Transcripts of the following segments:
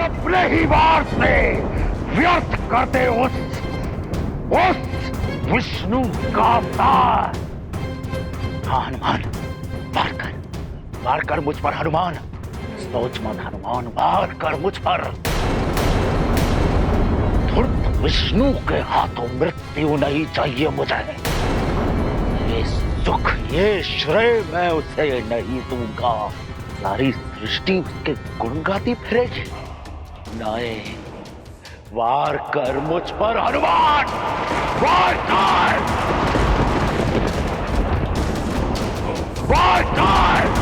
अपने ही वार से व्यर्थ करते उस विष्णु का अवतार। हाँ हनुमान, वार कर मुझ पर हनुमान। सोच मत हनुमान, वार कर मुझ पर। धूर्त विष्णु के हाथों मृत्यु नहीं चाहिए मुझे। ये सुख, ये श्रेय मैं उसे नहीं दूंगा। सारी सृष्टि उसके गुण गाती फिरेगी। नहीं, वार कर मुझ पर हनुमान, वार कर, वार कर।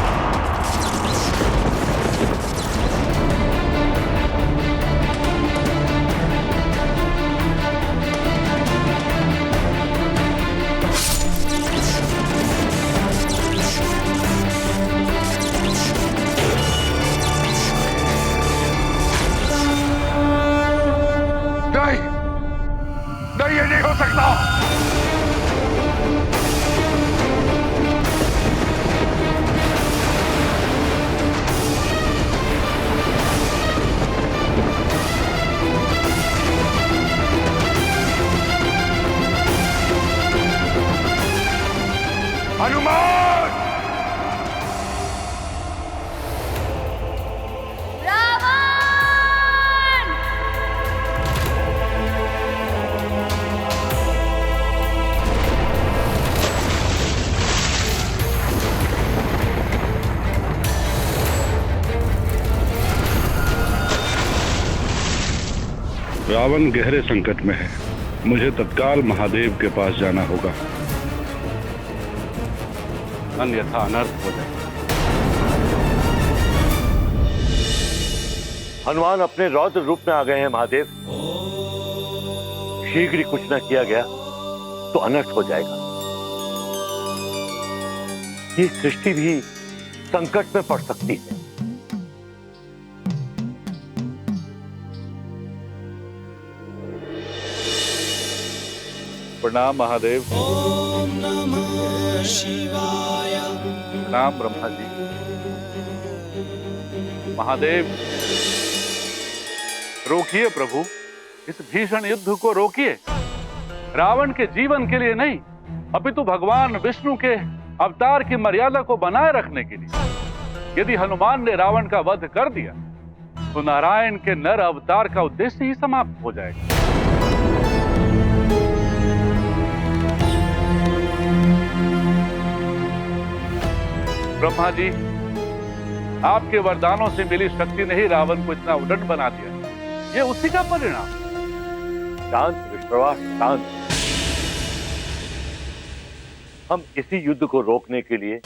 नहीं, ये नहीं हो सकता। हनुमान! रावण गहरे संकट में है। मुझे तत्काल महादेव के पास जाना होगा, अन्यथा अनर्थ हो जाए। हनुमान अपने रौद्र रूप में आ गए हैं महादेव। शीघ्र ही कुछ न किया गया तो अनर्थ हो जाएगा। ये सृष्टि भी संकट में पड़ सकती है। प्रणाम महादेव। ओम नमः शिवाय। प्रणाम ब्रह्मा जी। महादेव, रोकिए प्रभु, इस भीषण युद्ध को रोकिए। रावण के जीवन के लिए नहीं, अपितु भगवान विष्णु के अवतार की मर्यादा को बनाए रखने के लिए। यदि हनुमान ने रावण का वध कर दिया तो नारायण के नर अवतार का उद्देश्य ही समाप्त हो जाएगा। ब्रह्मा जी, आपके वरदानों से मिली शक्ति ने ही रावण को इतना उद्दंड बना दिया। ये उसी का परिणाम। शांत विश्वास, शांत। हम इसी युद्ध को रोकने के लिए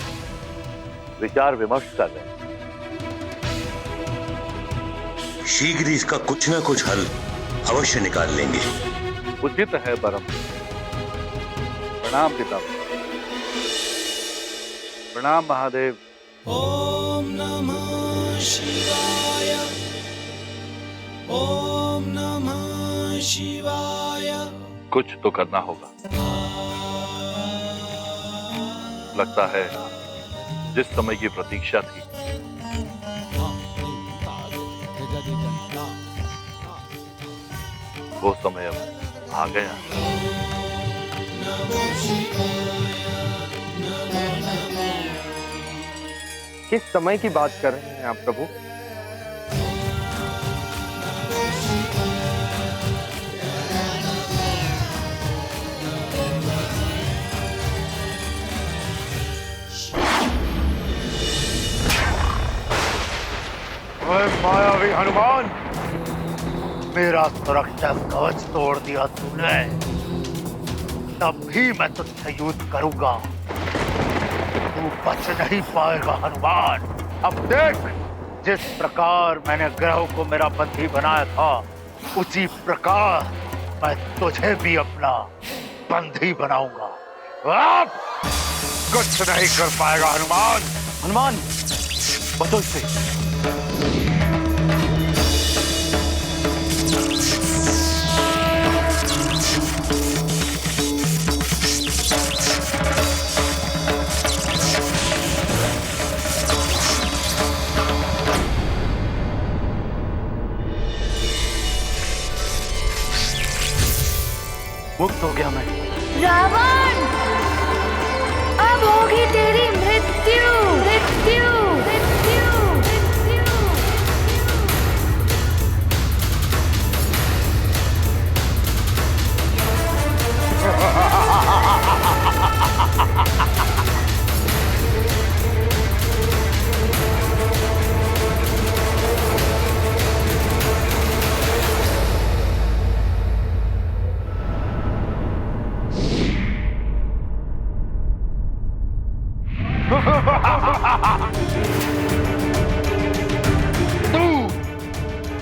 विचार विमर्श कर रहे हैं। शीघ्र ही इसका कुछ ना कुछ हल अवश्य निकाल लेंगे। उचित है परम। प्रणाम पिता। प्रणाम महादेव। ओम नमः शिवाय। ओम नमः शिवाय। कुछ तो करना होगा। लगता है जिस समय की प्रतीक्षा थी वो समय अब आ गया। किस समय की बात कर रहे हैं आप प्रभु? मायावी हनुमान, मेरा सुरक्षा कवच तोड़ दिया तूने, तब भी मैं तुझसे युद्ध करूंगा। तू बच नहीं पाएगा हनुमान। अब देख, जिस प्रकार मैंने ग्रह को मेरा बंदी बनाया था, उसी प्रकार मैं तुझे भी अपना बंदी बनाऊंगा। अब कुछ नहीं कर पाएगा हनुमान। हनुमान, बचो इससे। मुक्त हो गया मैं। रावण, अब होगी तेरी मृत्यु मृत्यु मृत्यु मृत्यु।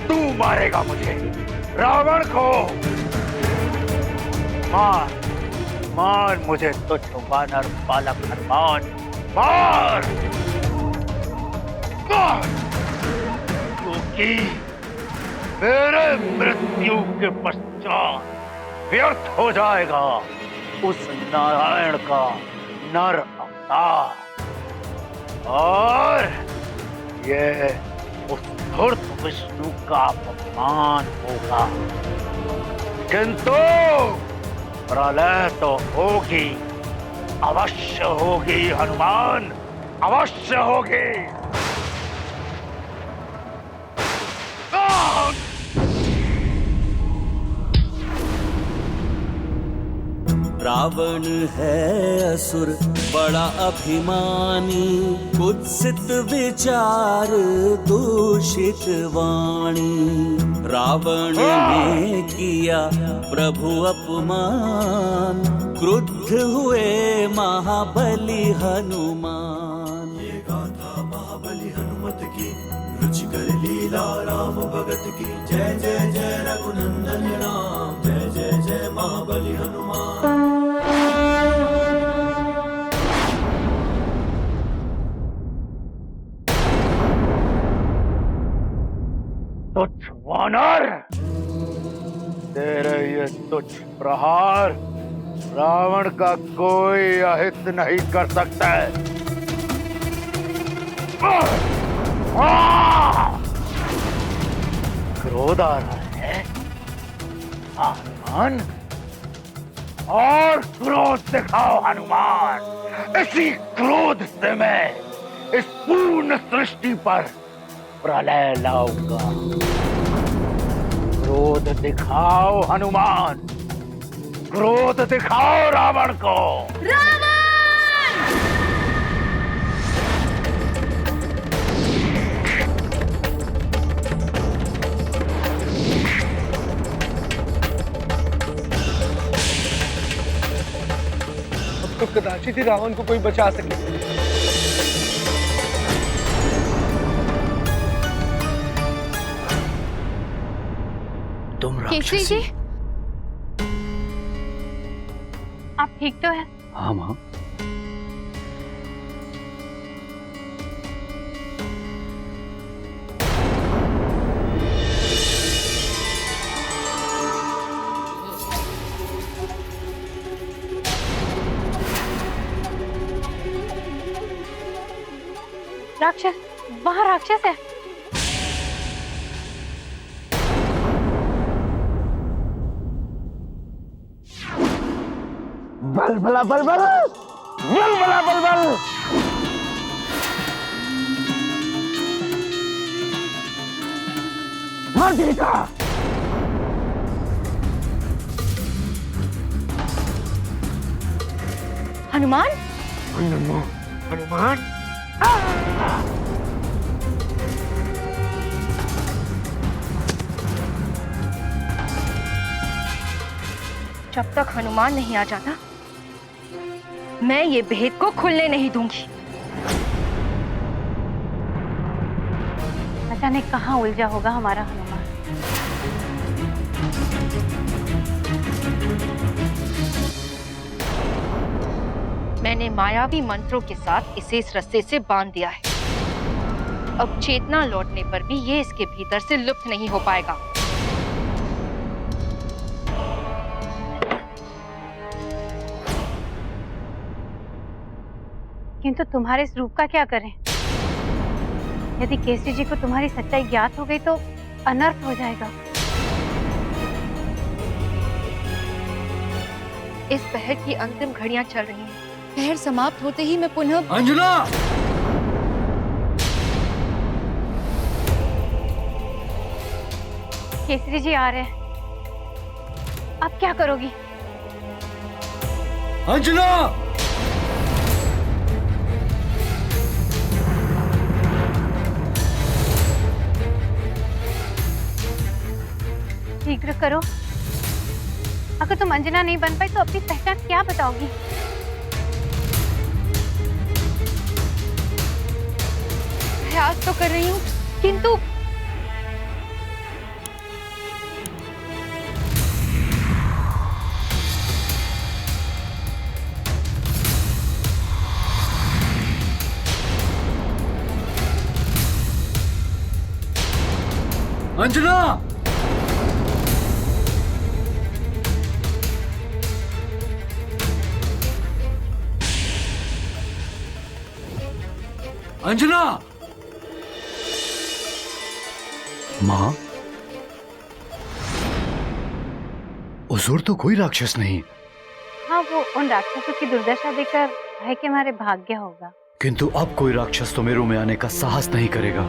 तू मारेगा मुझे, रावण को। मार मार मुझे तुझ वानर बालक हनुमान, मार मार, क्योंकि मेरे मृत्यु के पश्चात व्यर्थ हो जाएगा उस नारायण का नर अवतार, और ये उस धूर्त विष्णु का अपमान होगा। किंतु प्रलय तो होगी, अवश्य होगी हनुमान, अवश्य होगी। रावण है असुर बड़ा अभिमानी, कुत्सित विचार दूषित वाणी। रावण ने किया प्रभु अपमान, क्रुद्ध हुए महाबली हनुमान। ये गाथा महाबली हनुमत की, रुचिकर लीला राम भगत की। जय जय जय रघुनंदन राम, जय जय जय महाबली हनुमान। तुच्छ वानर, तेरे ये तुच्छ प्रहार रावण का कोई अहित नहीं कर सकता है। क्रोध आ रहा है हनुमान, और क्रोध दिखाओ हनुमान। इसी क्रोध से मैं इस पूर्ण सृष्टि पर प्रलय लाऊंगा। क्रोध दिखाओ हनुमान, क्रोध दिखाओ रावण को। अब तो कदाचित ही रावण को कोई बचा सके। केसरी जी, आप ठीक तो है? हाँ माँ। राक्षस, वहाँ राक्षस है। बल भला बल बल, बल भला बल बल। मार देगा। हनुमान, हनुमान, जब तक हनुमान नहीं आ जाता मैं ये भेद को खुलने नहीं दूंगी। न जाने कहाँ उलझा होगा हमारा हनुमान। मैंने मायावी मंत्रों के साथ इसे इस रस्से से बांध दिया है। अब चेतना लौटने पर भी ये इसके भीतर से लुप्त नहीं हो पाएगा। किंतु तुम्हारे इस रूप का क्या करें? यदि केसरी जी को तुम्हारी सच्चाई ज्ञात हो गई तो अनर्थ हो जाएगा। इस पहर की अंतिम घड़ियां चल रही हैं। पहर समाप्त होते ही मैं पुनः अंजना! केसरी जी आ रहे हैं। अब क्या करोगी? अंजना! शीघ्र करो। अगर तुम अंजना नहीं बन पाई तो अपनी पहचान क्या बताओगी? प्रयास तो कर रही हूँ, किंतु अंजना! अंजना! माँ, हुजूर तो कोई राक्षस नहीं, हाँ, वो उन राक्षसों की दुर्दशा देखकर भय के मारे भाग गया होगा। किंतु अब कोई राक्षस तो मेरू में आने का साहस नहीं करेगा।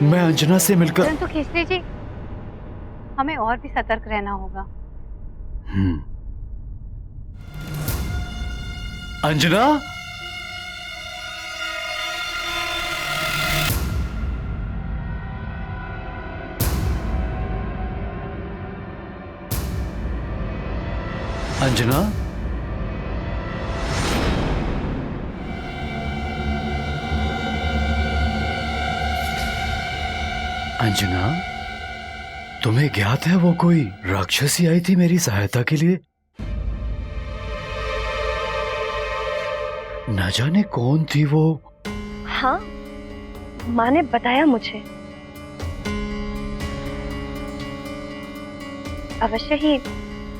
मैं अंजना से मिलकर परंतु केसरी जी, हमें और भी सतर्क रहना होगा। अंजना? अंजना? अंजना, तुम्हें ज्ञात है वो कोई राक्षसी आई थी मेरी सहायता के लिए? न जाने कौन थी वो। हाँ, माँ ने बताया मुझे। अवश्य ही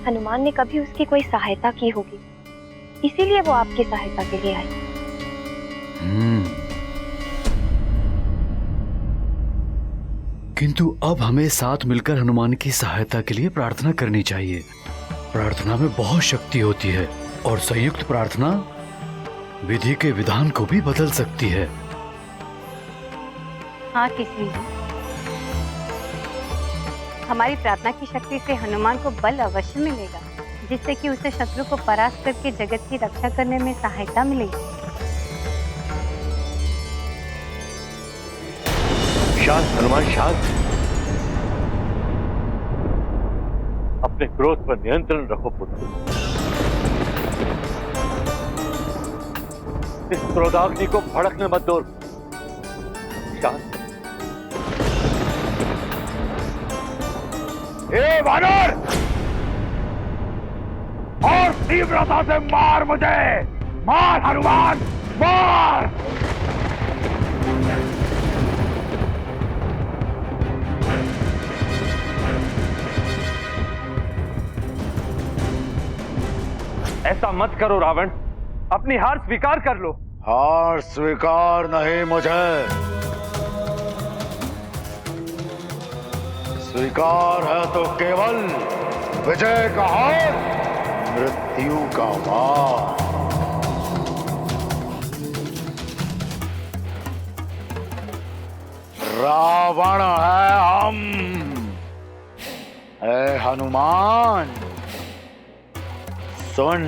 हनुमान ने कभी उसकी कोई सहायता की होगी, इसीलिए वो आपकी सहायता के लिए आई। किंतु अब हमें साथ मिलकर हनुमान की सहायता के लिए प्रार्थना करनी चाहिए। प्रार्थना में बहुत शक्ति होती है और संयुक्त प्रार्थना विधि के विधान को भी बदल सकती है। हाँ केसरी जी, हमारी प्रार्थना की शक्ति से हनुमान को बल अवश्य मिलेगा, जिससे कि उसे शत्रु को परास्त करके जगत की रक्षा करने में सहायता मिलेगी। शांत हनुमान, शांत। अपने क्रोध पर नियंत्रण रखो पुत्र। इस क्रोधाग्नि को भड़कने मत दो। शांत। ए वानर, और तीव्रता से मार मुझे, मार हनुमान, मार। ऐसा मत करो रावण, अपनी हार स्वीकार कर लो। हार स्वीकार नहीं मुझे, स्वीकार है तो केवल विजय का हार, मृत्यु का वार। रावण है हम, है हनुमान। सुन,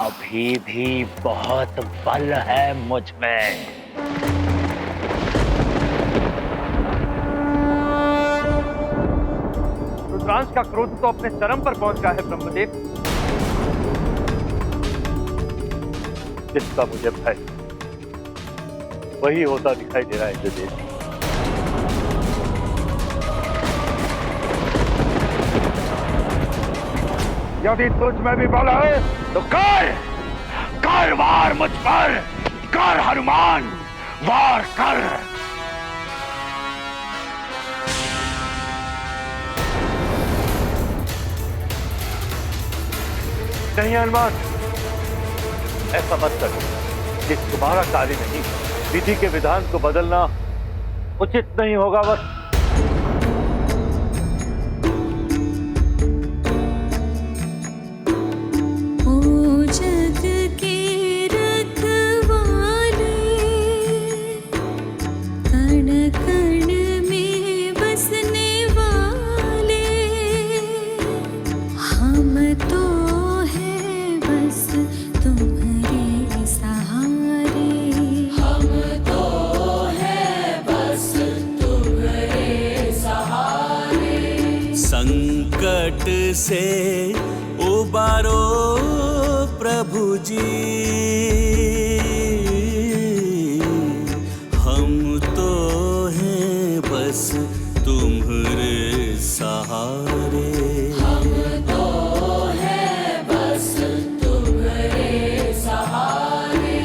अभी भी बहुत बल है मुझ में। रुद्रांश का क्रोध तो अपने चरम पर पहुंच गया है ब्रह्मदेव। जिसका मुझे भय वही होता दिखाई दे रहा है विदेश। यदि तुझ में भी बल है तो कर वार मुझ पर, कर हनुमान, वार कर। नहीं हनुमान, ऐसा मत करो। ये तुम्हारा कार्य नहीं, विधि के विधान को बदलना उचित नहीं होगा। बस संकट से उबारो प्रभु जी, हम तो हैं बस तुम्हारे सहारे। हम तो हैं बस तुम्हारे सहारे।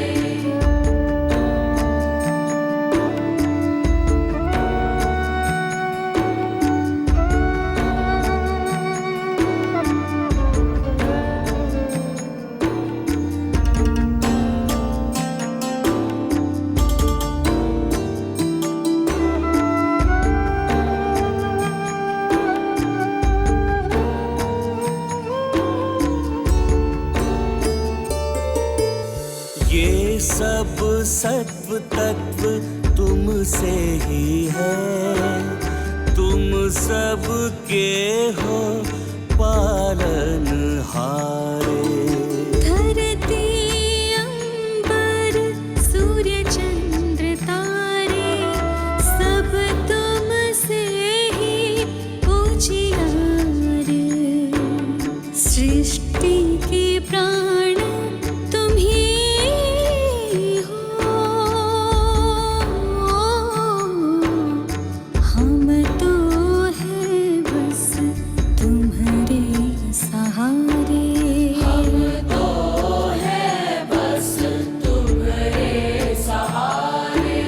ये सब सत्व तत्व तुमसे ही है, तुम सब के हो पालनहारे। धरती अंबर सूर्य चंद्र तारे, सब तुमसे ही उजियारे। सृष्टि के प्राण तुम ही हो, हम तो हैं बस तुम्हारे सहारे। हम तो हैं बस तुम्हारे सहारे।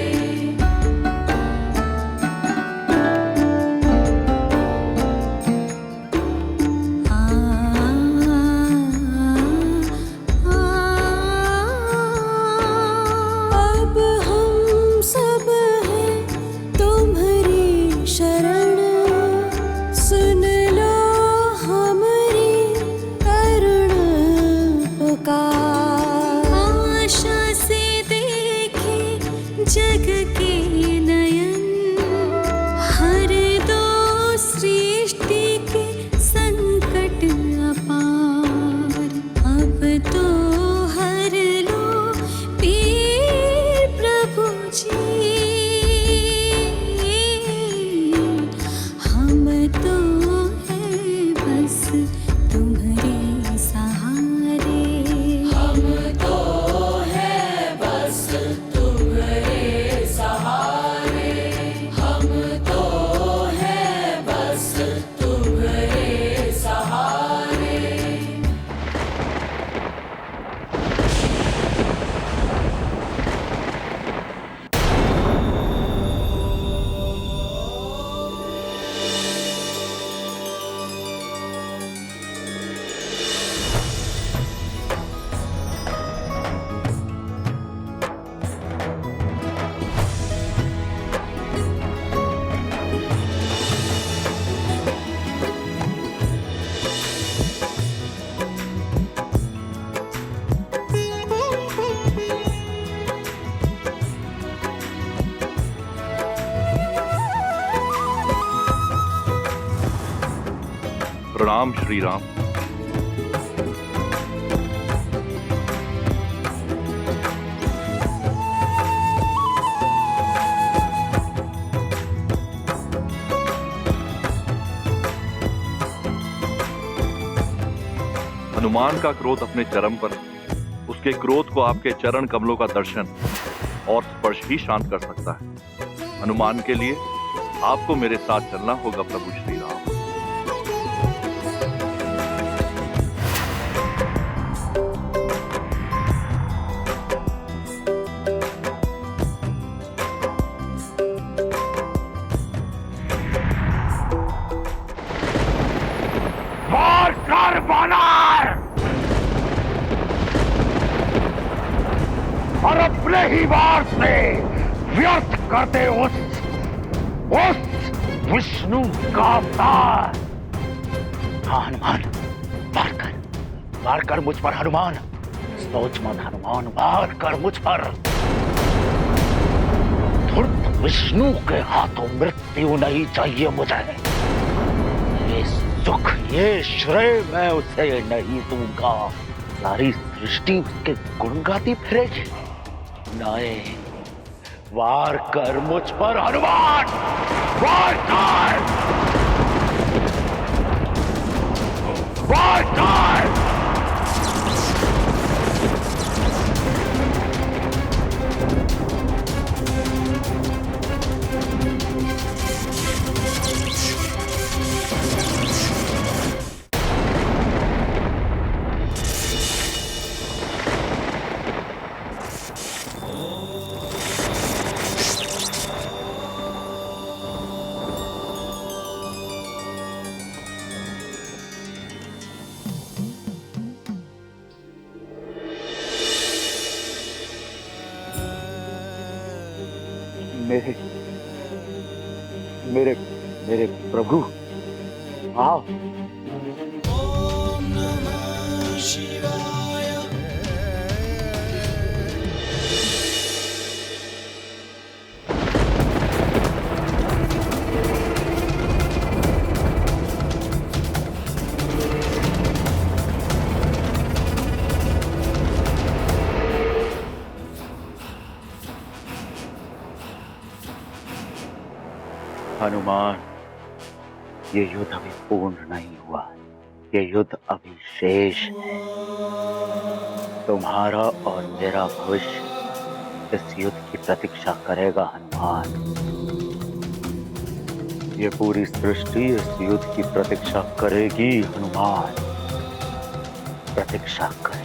अब हम सब हैं तुम्हारी शरण, सुन लो हमारी करुण पुकार। आशा से देखे जग के नयन, हर दो सृष्टि के संकट अपार। अब तो हर लो पीर प्रभु जी, हम तो हैं बस तुम्हारे सहारे। हम तो हैं बस तुम्हारे सहारे। हम तो हैं बस तुम्हारे सहारे। प्रणाम श्री राम। हनुमान का क्रोध अपने चरम पर, उसके क्रोध को आपके चरण कमलों का दर्शन और स्पर्श ही शांत कर सकता है। हनुमान के लिए आपको मेरे साथ चलना होगा प्रभु श्री राम। वार कर बानर और अपने ही वार से व्यर्थ कर दे उस विष्णु का अवतार। हाँ हनुमान, वार कर मुझ पर हनुमान। सोच मत हनुमान, वार कर मुझ पर। धूर्त विष्णु के हाथों मृत्यु नहीं चाहिए मुझे। ये सुख, ये श्रेय मैं उसे नहीं दूंगा। सारी सृष्टि उसके गुण गाती फिरेगी। नहीं, वार कर मुझ पर हनुमान, वार कर। मेरे मेरे मेरे प्रभु आप हनुमान, ये युद्ध अभी पूर्ण नहीं हुआ, ये युद्ध अभी शेष है। तुम्हारा और मेरा भविष्य इस युद्ध की प्रतीक्षा करेगा हनुमान। ये पूरी सृष्टि इस युद्ध की प्रतीक्षा करेगी हनुमान, प्रतीक्षा करेगी।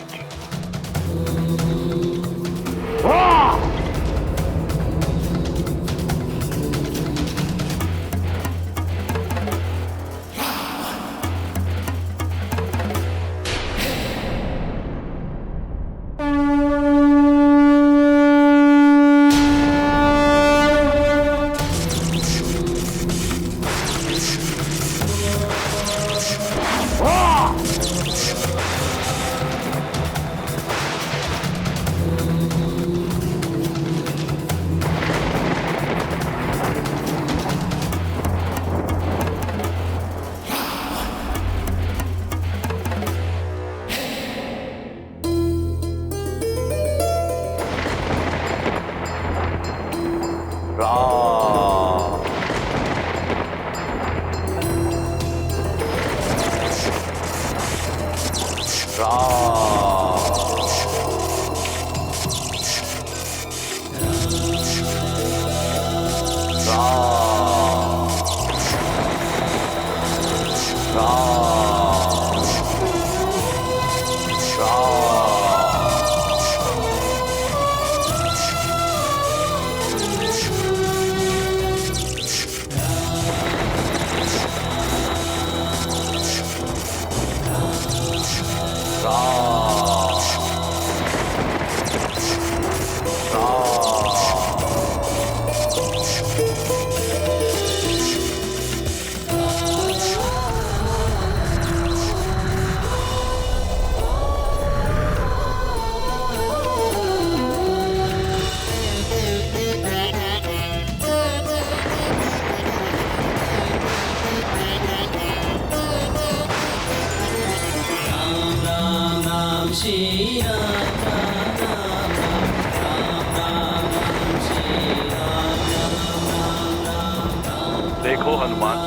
देखो हनुमान,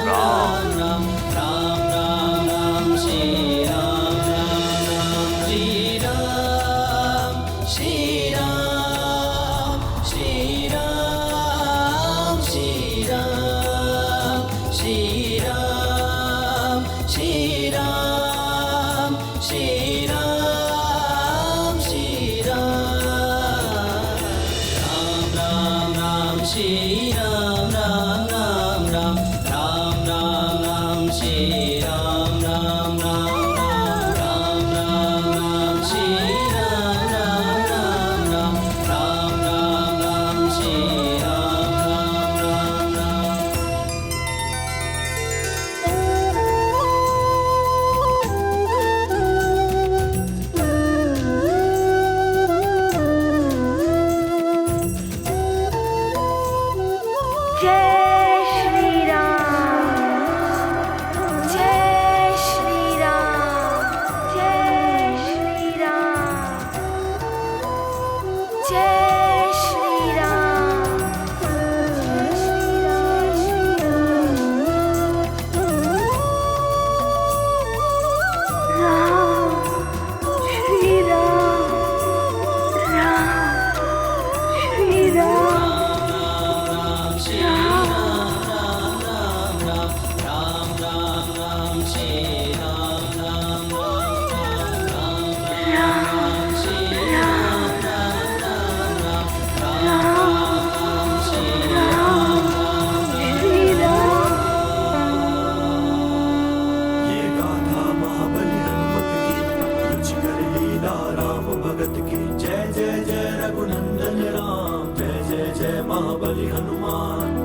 राम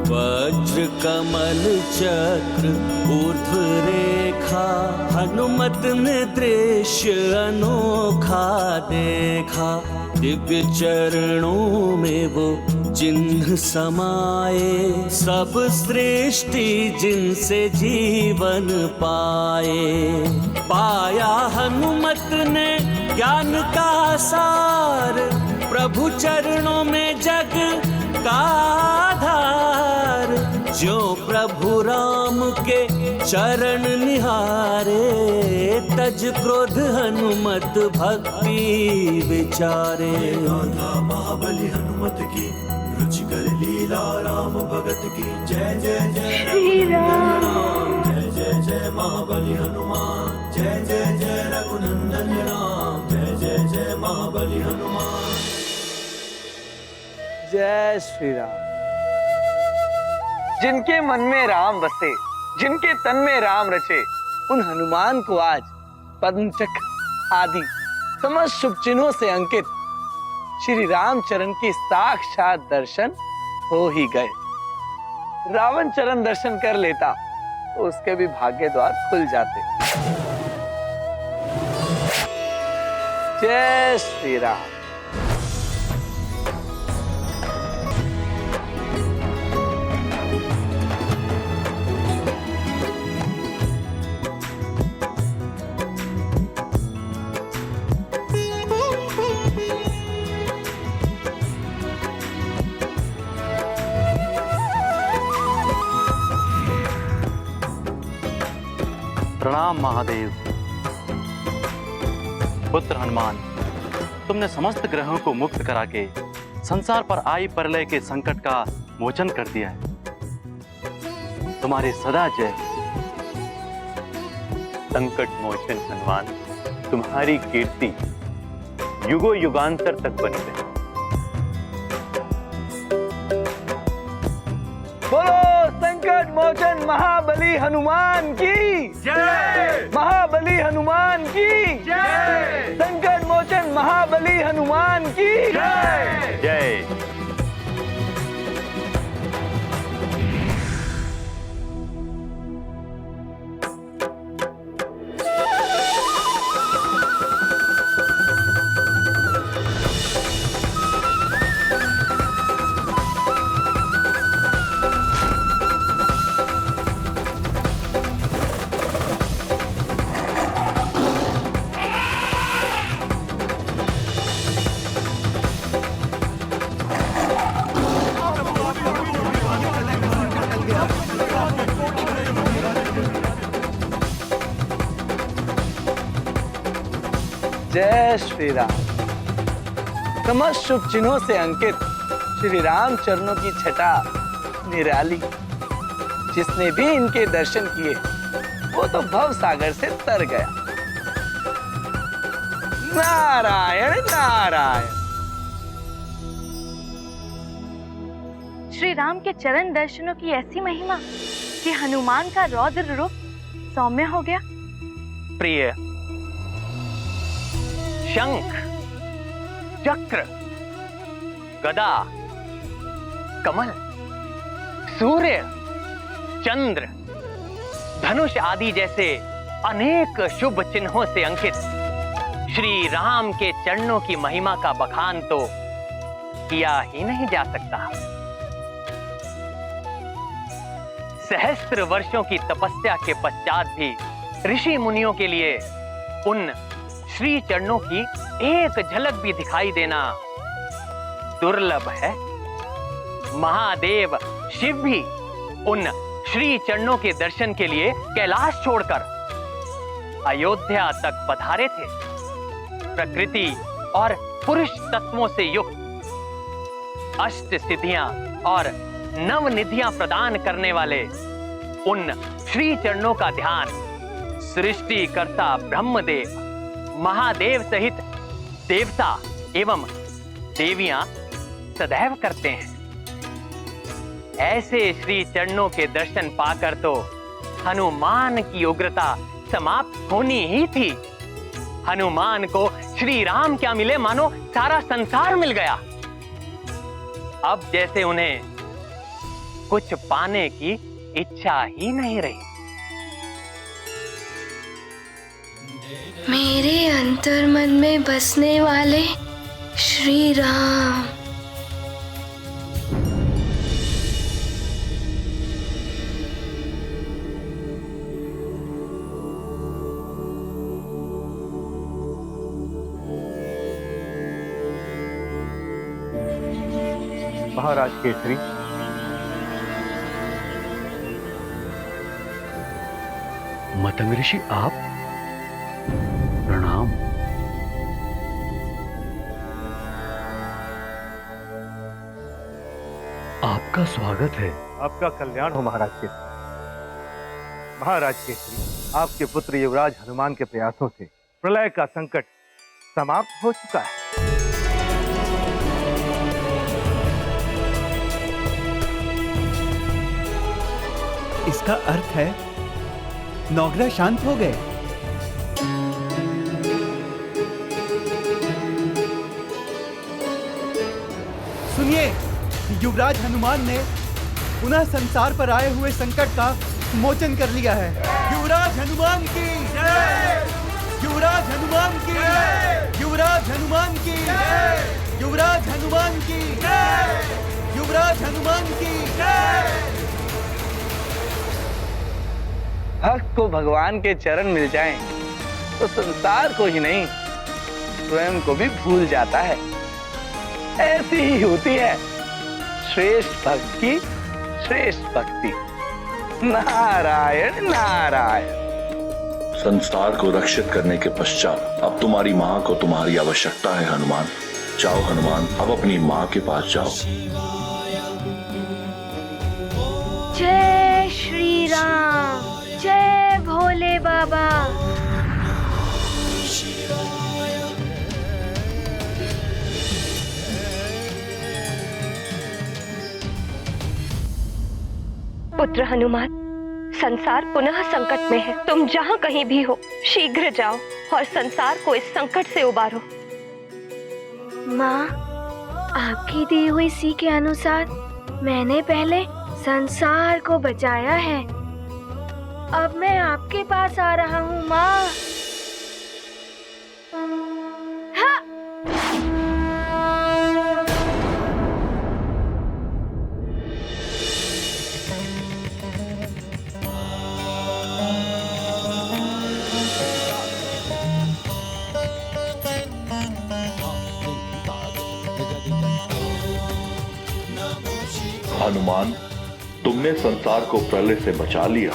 वज्र कमल चक्र ऊर्ध्व रेखा, हनुमत ने दृश्य अनोखा देखा। दिव्य चरणों में वो चिन्ह समाये, सब सृष्टि जिनसे जीवन पाए। पाया हनुमत ने ज्ञान का सार, प्रभु चरणों में जग का आधार। जो प्रभु राम के चरण निहारे, तज क्रोध हनुमत भक्ति विचारे। महाबली हनुमत की रुचिकर लीला, राम भगत की जय जय जय श्री राम। जय जय जय महाबली हनुमान, जय जय जय रघुनंदन राम, जय जय जय महाबली हनुमान। जय श्री राम। जिनके मन में राम बसे, जिनके तन में राम रचे, उन हनुमान को आज पद्म चक्र आदि समस्त शुभ चिन्हों से अंकित श्री रामचरण के साक्षात दर्शन हो ही गए। रावण चरण दर्शन कर लेता तो उसके भी भाग्य द्वार खुल जाते। जय श्री राम। प्रणाम महादेव। पुत्र हनुमान, तुमने समस्त ग्रहों को मुक्त करा के संसार पर आई प्रलय के संकट का मोचन कर दिया है। तुम्हारी सदा जय। संकट मोचन हनुमान, तुम्हारी कीर्ति युगों युगांतर तक बनी रहे। बोलो संकट मोचन महाबली हनुमान की जय। महाबली हनुमान की जय। संकट मोचन महाबली हनुमान की जय। जय। जय श्री राम। समस्त शुभ चिन्हों से अंकित श्री राम चरणों की छटा निराली। जिसने भी इनके दर्शन किए वो तो भव सागर से तर गया। नारायण नारायण। श्री राम के चरण दर्शनों की ऐसी महिमा कि हनुमान का रौद्र रूप सौम्य हो गया। प्रिय, शंख, चक्र, गदा, कमल, सूर्य, चंद्र, धनुष आदि जैसे अनेक शुभ चिन्हों से अंकित श्री राम के चरणों की महिमा का बखान तो किया ही नहीं जा सकता। सहस्त्र वर्षों की तपस्या के पश्चात भी ऋषि मुनियों के लिए उन श्री चरणों की एक झलक भी दिखाई देना दुर्लभ है। महादेव शिव भी उन श्री चरणों के दर्शन के लिए कैलाश छोड़कर अयोध्या तक पधारे थे। प्रकृति और पुरुष तत्वों से युक्त अष्ट सिद्धियां और नव निधियां प्रदान करने वाले उन श्री चरणों का ध्यान सृष्टिकर्ता ब्रह्मदेव, महादेव सहित देवता एवं देवियां सदैव करते हैं। ऐसे श्री चरणों के दर्शन पाकर तो हनुमान की उग्रता समाप्त होनी ही थी। हनुमान को श्री राम क्या मिले, मानो सारा संसार मिल गया। अब जैसे उन्हें कुछ पाने की इच्छा ही नहीं रही। मेरे अंतर्मन में बसने वाले श्री राम। महाराज केसरी, मतंग ऋषि आप, प्रणाम। आपका स्वागत है। आपका कल्याण हो महाराज केसरी। महाराज केसरी, आपके पुत्र युवराज हनुमान के प्रयासों से प्रलय का संकट समाप्त हो चुका है। इसका अर्थ है नौग्रह शांत हो गए। सुनिए, युवराज हनुमान ने पुनः संसार पर आए हुए संकट का मोचन कर लिया है। युवराज हनुमान की जय! युवराज हनुमान की जय! युवराज हनुमान की जय! युवराज हनुमान की जय! युवराज हनुमान की जय! भक्त को भगवान के चरण मिल जाएं, तो संसार को ही नहीं स्वयं को भी भूल जाता है। ऐसी ही होती है श्रेष्ठ भक्त की श्रेष्ठ भक्ति। नारायण नारायण। संसार को रक्षित करने के पश्चात अब तुम्हारी माँ को तुम्हारी आवश्यकता है हनुमान। जाओ हनुमान, अब अपनी माँ के पास जाओ। जय श्री राम, जय भोले बाबा। पुत्र हनुमान, संसार पुनः संकट में है। तुम जहाँ कहीं भी हो, शीघ्र जाओ और संसार को इस संकट से उबारो। माँ, आपकी दी हुई सी के अनुसार मैंने पहले संसार को बचाया है। अब मैं आपके पास आ रहा हूँ माँ। हाँ। हनुमान, तुमने संसार को प्रलय से बचा लिया।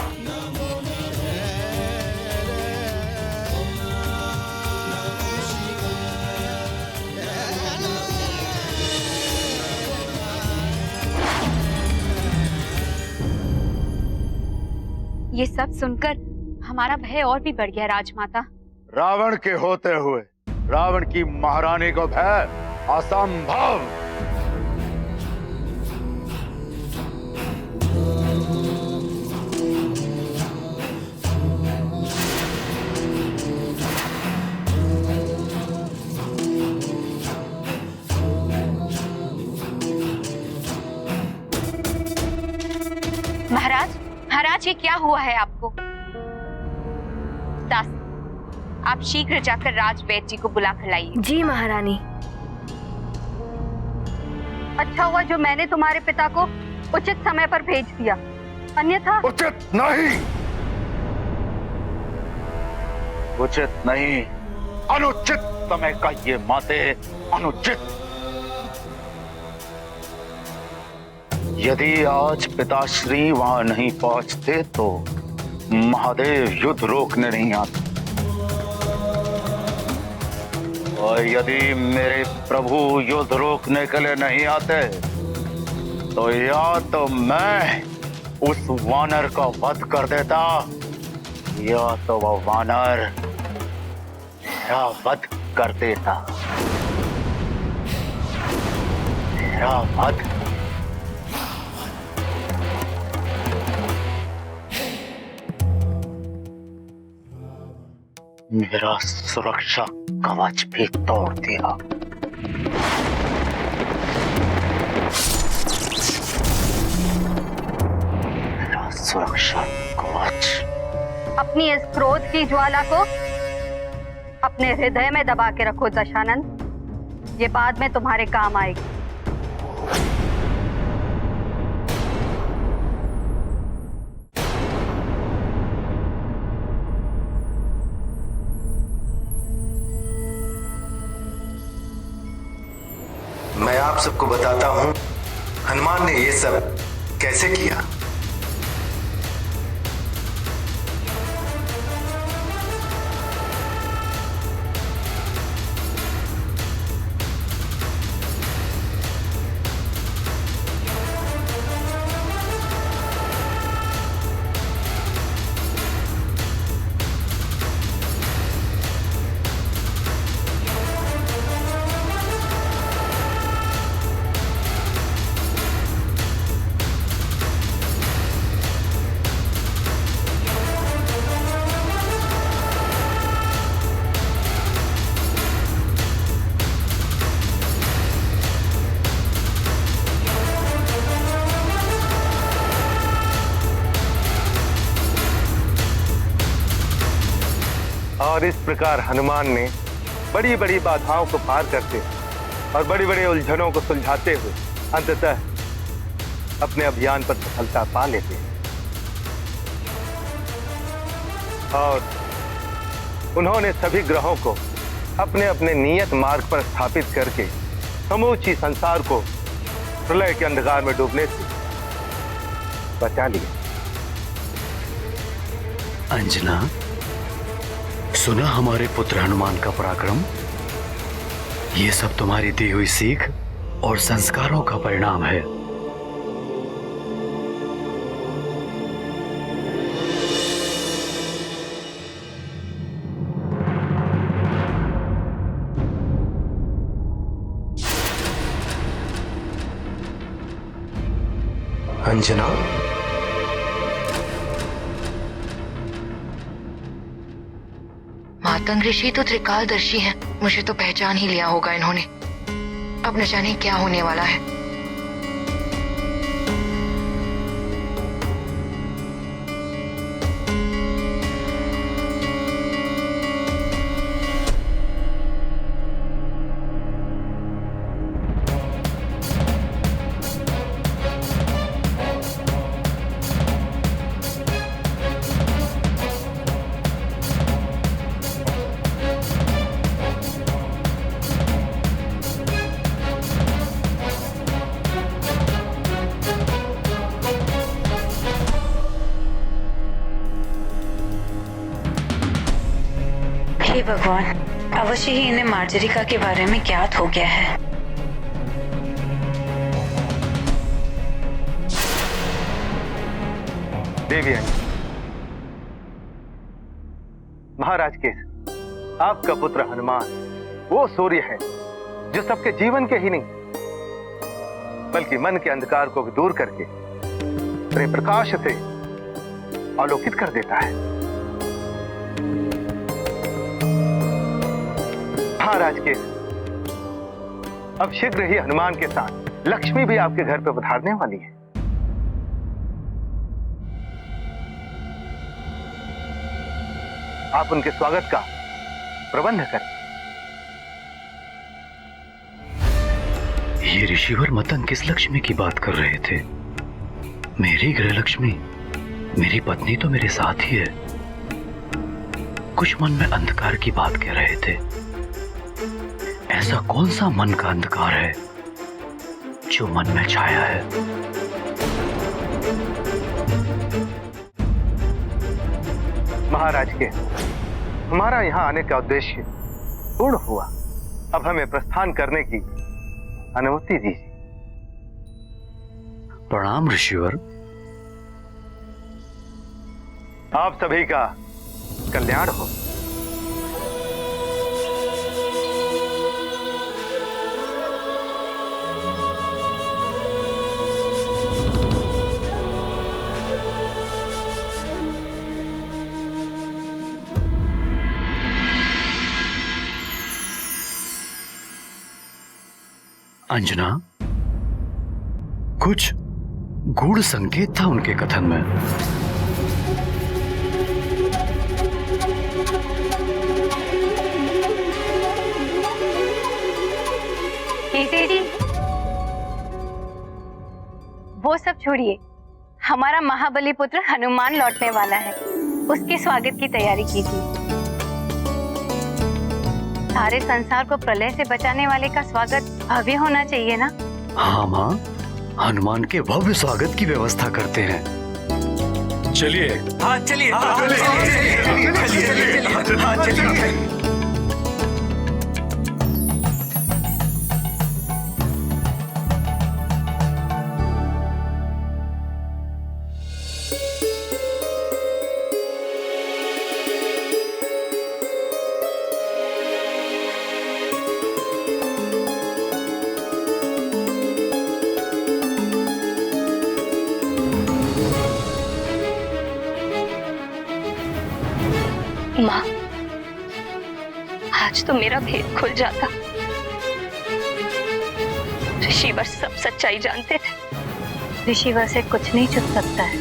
ये सब सुनकर हमारा भय और भी बढ़ गया राजमाता। रावण के होते हुए रावण की महारानी को भय असंभव। महाराज, महाराज ये क्या हुआ है आपको? दास, आप शीघ्र जाकर राजवैद्य जी को बुला कर लाइए। जी महारानी। अच्छा हुआ जो मैंने तुम्हारे पिता को उचित समय पर भेज दिया, अन्यथा। उचित नहीं, उचित नहीं, अनुचित समय का ये माते, अनुचित। यदि आज पिताश्री वहां नहीं पहुंचते तो महादेव युद्ध रोकने नहीं आते, और यदि मेरे प्रभु युद्ध रोकने के लिए नहीं आते तो या तो मैं उस वानर का वध कर देता, या तो वह वानर मेरा वध कर देता। मेरा वध। मेरा सुरक्षा कवच भी तोड़ दिया। सुरक्षा कवच। अपनी इस क्रोध की ज्वाला को अपने हृदय में दबा के रखो दशानंद, ये बाद में तुम्हारे काम आएगी। मैं आप सबको बताता हूं हनुमान ने ये सब कैसे किया। और इस प्रकार हनुमान ने बड़ी बड़ी बाधाओं को पार करते और बड़ी बड़ी उलझनों को सुलझाते हुए अंततः अपने अभियान पर सफलता पा लेते हैं। और उन्होंने सभी ग्रहों को अपने अपने नियत मार्ग पर स्थापित करके समूची संसार को प्रलय के अंधकार में डूबने से बचा लिया। अंजना, सुना हमारे पुत्र हनुमान का पराक्रम? ये सब तुम्हारी दी हुई सीख और संस्कारों का परिणाम है। अंजना, मातंग ऋषि तो त्रिकालदर्शी हैं, मुझे तो पहचान ही लिया होगा इन्होंने। अब न जाने क्या होने वाला है। हे भगवान, अवश्य ही इन्हें मार्जरिका के बारे में ज्ञात हो गया है। देवी महाराज के आपका पुत्र हनुमान वो सूर्य है जो सबके जीवन के ही नहीं बल्कि मन के अंधकार को भी दूर करके अपने प्रकाश से आलोकित कर देता है। महाराज के अब शीघ्र ही हनुमान के साथ लक्ष्मी भी आपके घर पर पधारने वाली है। आप उनके स्वागत का प्रबंध करें। ये ऋषिवर मतंग किस लक्ष्मी की बात कर रहे थे? मेरी गृह लक्ष्मी, मेरी पत्नी तो मेरे साथ ही है। कुछ मन में अंधकार की बात कह रहे थे। ऐसा कौन सा मन का अंधकार है जो मन में छाया है? महाराज के हमारा यहां आने का उद्देश्य पूर्ण हुआ। अब हमें प्रस्थान करने की अनुमति दीजिए। प्रणाम ऋषिवर। आप सभी का कल्याण हो। अंजना, कुछ गूढ़ संकेत था उनके कथन में। जी वो सब छोड़िए, हमारा महाबली पुत्र हनुमान लौटने वाला है, उसके स्वागत की तैयारी कीजिए। सारे संसार को प्रलय से बचाने वाले का स्वागत भव्य होना चाहिए ना? हाँ माँ, हनुमान के भव्य स्वागत की व्यवस्था करते हैं। चलिए। हाँ चलिए। माँ, आज तो मेरा भेद खुल जाता। ऋषिवर सब सच्चाई जानते थे। ऋषिवर से कुछ नहीं छुप सकता है,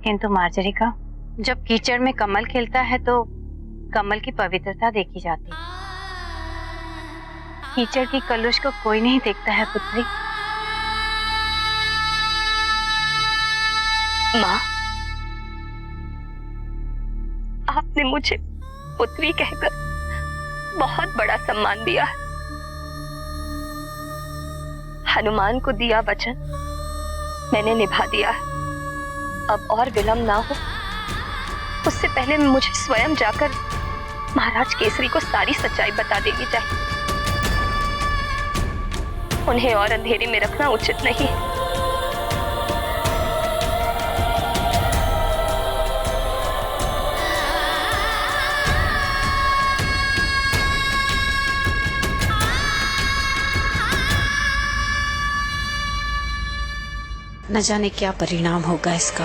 किंतु मार्जरिका, जब कीचड़ में कमल खिलता है तो कमल की पवित्रता देखी जाती है। कीचड़ की कलुष को कोई नहीं देखता है पुत्री। माँ, आपने मुझे पुत्री कहकर बहुत बड़ा सम्मान दिया है। हनुमान को दिया वचन मैंने निभा दिया है। अब और विलंब ना हो, उससे पहले मुझे स्वयं जाकर महाराज केसरी को सारी सच्चाई बता देनी चाहिए। उन्हें और अंधेरे में रखना उचित नहीं है। न जाने क्या परिणाम होगा इसका।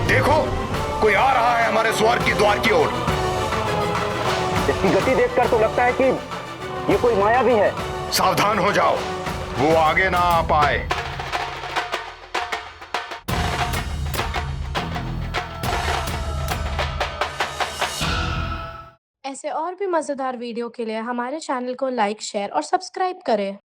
देखो, कोई आ रहा है हमारे स्वर्ग की द्वार की ओर। इसकी गति देखकर तो लगता है कि ये कोई माया भी है। सावधान हो जाओ, वो आगे ना आ पाए। ऐसे और भी मजेदार वीडियो के लिए हमारे चैनल को लाइक, शेयर और सब्सक्राइब करें।